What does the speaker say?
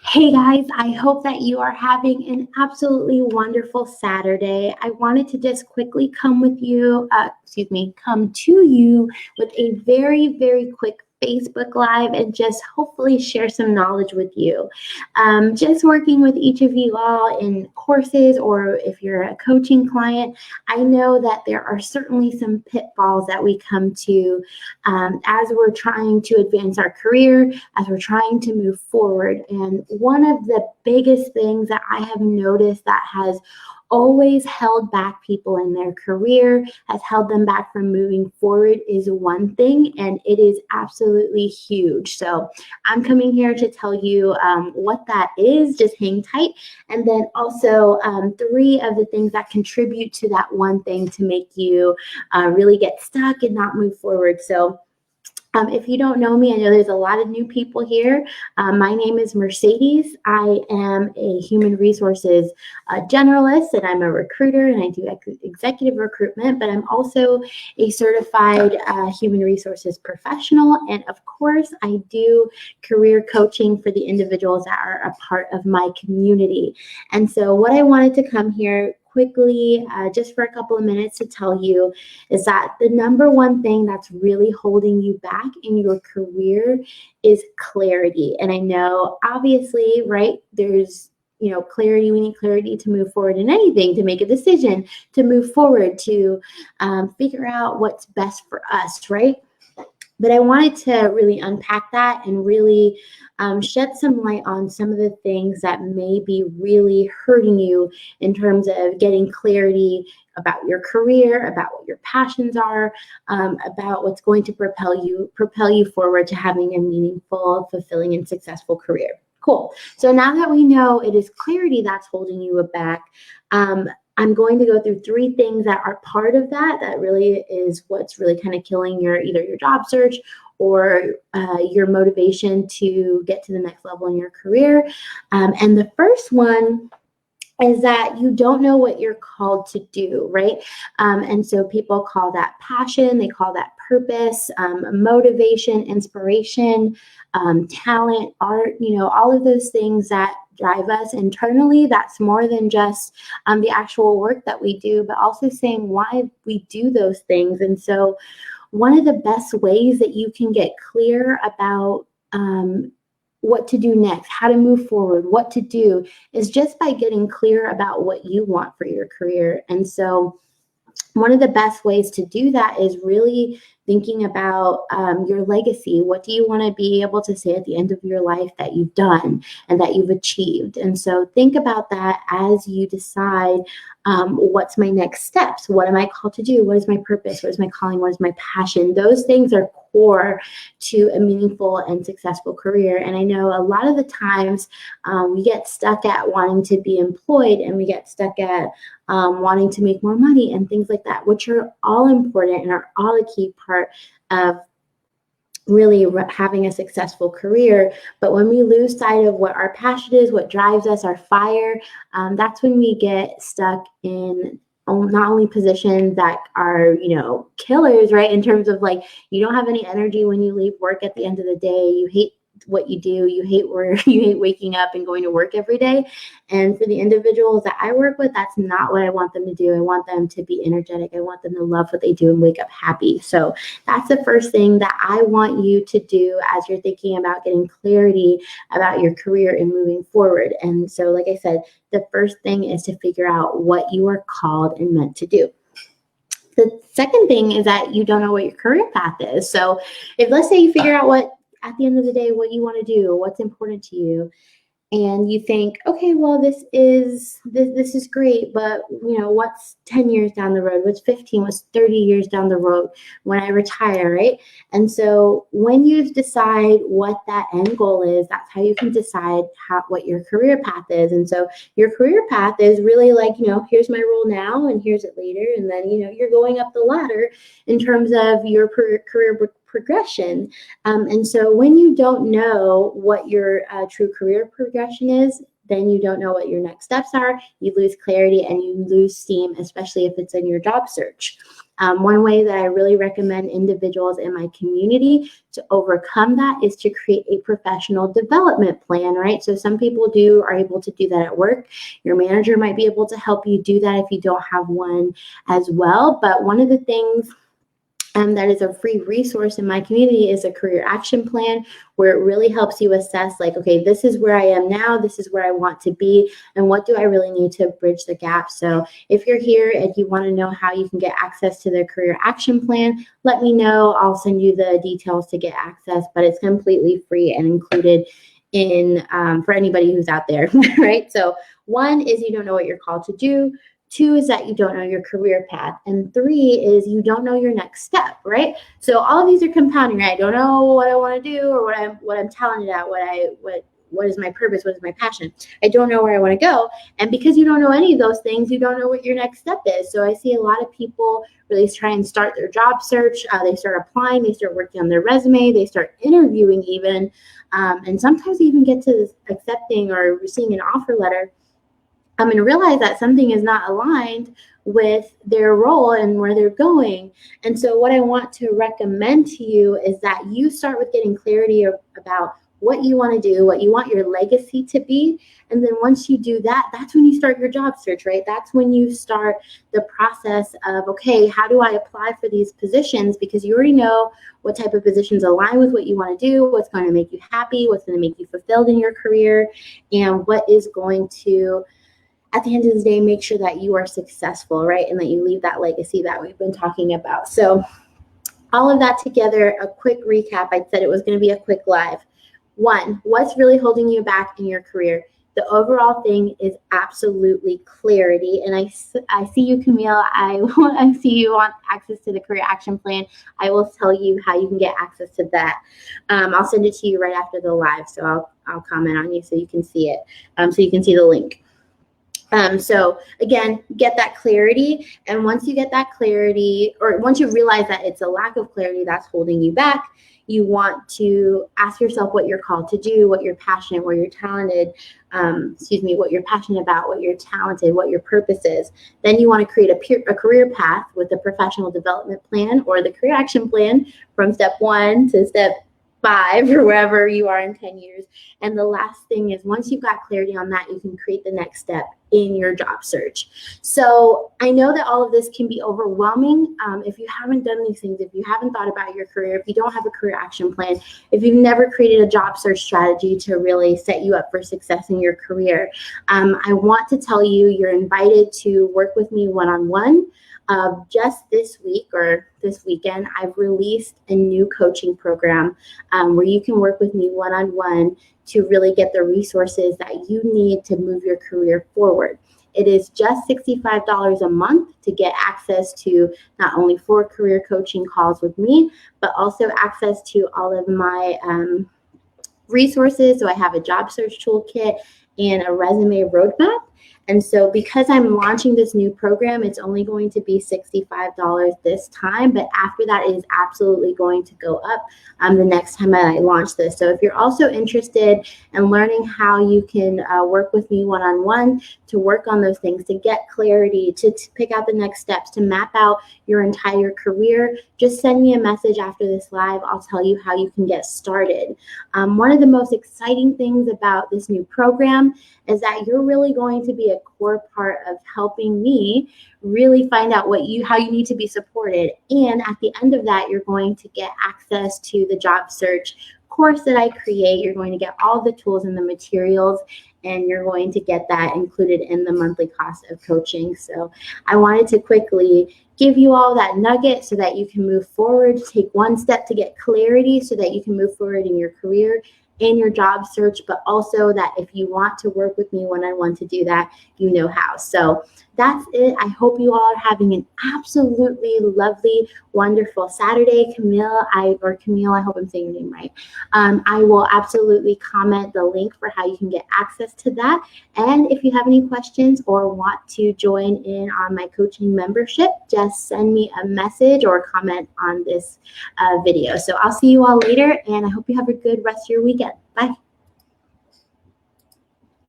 Hey guys, I hope that you are having an absolutely wonderful Saturday. I wanted to just quickly come to you with a very quick Facebook Live and just hopefully share some knowledge with you. Just working with each of you all in courses, or if you're a coaching client, I know that there are certainly some pitfalls that we come to as we're trying to advance our career, as we're trying to move forward. And one of the biggest things that I have noticed that has always held back people in their career, has held them back from moving forward, is one thing, and it is absolutely huge. So I'm coming here to tell you what that is. Just hang tight. And then also 3 of the things that contribute to that one thing to make you really get stuck and not move forward. So if you don't know me, I know there's a lot of new people here. My name is Mercedes. I am a human resources generalist, and I'm a recruiter, and I do executive recruitment, but I'm also a certified human resources professional. And of course, I do career coaching for the individuals that are a part of my community. And so what I wanted to come here quickly, just for a couple of minutes to tell you is that the number one thing that's really holding you back in your career is clarity. And I know, obviously, right, there's clarity. We need clarity to move forward in anything, to make a decision, to move forward, to figure out what's best for us, right? But I wanted to really unpack that and really shed some light on some of the things that may be really hurting you in terms of getting clarity about your career, about what your passions are, about what's going to propel you forward to having a meaningful, fulfilling, and successful career. Cool. So now that we know it is clarity that's holding you back, I'm going to go through 3 things that are part of that really is what's really kind of killing either your job search or your motivation to get to the next level in your career. And the first one is that you don't know what you're called to do, right? And so people call that passion, they call that purpose, motivation, inspiration, talent, art, all of those things that drive us internally. That's more than just the actual work that we do, but also saying why we do those things. And so one of the best ways that you can get clear about what to do next, how to move forward, what to do, is just by getting clear about what you want for your career. And so one of the best ways to do that is really thinking about your legacy. What do you want to be able to say at the end of your life that you've done and that you've achieved? And so think about that as you decide what's my next steps? What am I called to do? What is my purpose? What is my calling? What is my passion? Those things are core to a meaningful and successful career. And I know a lot of the times we get stuck at wanting to be employed, and we get stuck at wanting to make more money and things like that, which are all important and are all a key part of really having a successful career. But when we lose sight of what our passion is, what drives us, our fire, that's when we get stuck in not only positions that are, killers, right? In terms of you don't have any energy when you leave work at the end of the day. You hate what you do. You hate work. You hate waking up and going to work every day. And for the individuals that I work with, that's not what I want them to do. I want them to be energetic. I want them to love what they do and wake up happy. So that's the first thing that I want you to do as you're thinking about getting clarity about your career and moving forward. And so, like I said, the first thing is to figure out what you are called and meant to do. The second thing is that you don't know what your career path is. So if, let's say, you figure out at the end of the day, what you want to do, what's important to you, and you think, okay, well, this is great, but what's 10 years down the road? What's 15? What's 30 years down the road when I retire, right? And so when you decide what that end goal is, that's how you can decide what your career path is. And so your career path is really here's my role now, and here's it later, and then you're going up the ladder in terms of your career progression. And so when you don't know what your true career progression is, then you don't know what your next steps are. You lose clarity and you lose steam, especially if it's in your job search. One way that I really recommend individuals in my community to overcome that is to create a professional development plan, right? So some people are able to do that at work. Your manager might be able to help you do that if you don't have one as well. But one of the things that is a free resource in my community is a career action plan, where it really helps you assess, like, okay, this is where I am now, this is where I want to be, and what do I really need to bridge the gap. So if you're here and you want to know how you can get access to the career action plan, let me know. I'll send you the details to get access, but it's completely free and included in for anybody who's out there, right? So 1 is you don't know what you're called to do. 2 is that you don't know your career path. And 3 is you don't know your next step, right? So all of these are compounding, right? I don't know what I want to do or what I'm talented at, what is my purpose, what is my passion. I don't know where I want to go. And because you don't know any of those things, you don't know what your next step is. So I see a lot of people really try and start their job search. They start applying, they start working on their resume, they start interviewing even, and sometimes they even get to accepting or receiving an offer letter. And realize that something is not aligned with their role and where they're going. And so what I want to recommend to you is that you start with getting clarity about what you want to do, what you want your legacy to be. And then once you do that, that's when you start your job search, right? That's when you start the process of, okay, how do I apply for these positions? Because you already know what type of positions align with what you want to do, what's going to make you happy, what's going to make you fulfilled in your career, and what is going to, at the end of the day, make sure that you are successful, right? And that you leave that legacy that we've been talking about. So all of that together, a quick recap. I said it was going to be a quick live. 1, what's really holding you back in your career? The overall thing is absolutely clarity. And I see you, Camille. I see you want access to the career action plan. I will tell you how you can get access to that. I'll send it to you right after the live. So I'll comment on you so you can see it. So you can see the link. So again, get that clarity. And once you get that clarity, or once you realize that it's a lack of clarity that's holding you back, you want to ask yourself what you're called to do, what you're passionate, where you're talented, what you're passionate about, what you're talented, what your purpose is. Then you want to create a career path with a professional development plan or the career action plan from step 1 to step 5 or wherever you are in 10 years. And the last thing is, once you've got clarity on that, you can create the next step in your job search. So I know that all of this can be overwhelming. If you haven't done these things, if you haven't thought about your career, if you don't have a career action plan, if you've never created a job search strategy to really set you up for success in your career, I want to tell you, you're invited to work with me one-on-one. Just this week or this weekend, I've released a new coaching program where you can work with me one-on-one to really get the resources that you need to move your career forward. It is just $65 a month to get access to not only 4 career coaching calls with me, but also access to all of my resources. So I have a job search toolkit and a resume roadmap. And so because I'm launching this new program, it's only going to be $65 this time, but after that, it is absolutely going to go up the next time that I launch this. So if you're also interested in learning how you can work with me one-on-one to work on those things, to get clarity, to pick out the next steps, to map out your entire career, just send me a message after this live. I'll tell you how you can get started. One of the most exciting things about this new program is that you're really going to be a core part of helping me really find out how you need to be supported. And at the end of that, you're going to get access to the job search course that I create. You're going to get all the tools and the materials, and you're going to get that included in the monthly cost of coaching. So I wanted to quickly give you all that nugget so that you can move forward, take one step to get clarity so that you can move forward in your career, in your job search, but also that if you want to work with me one-on-one to do that, you know how. So that's it. I hope you all are having an absolutely lovely, wonderful Saturday. Camille, I hope I'm saying your name right. I will absolutely comment the link for how you can get access to that. And if you have any questions or want to join in on my coaching membership, just send me a message or comment on this video. So I'll see you all later, and I hope you have a good rest of your weekend. Bye.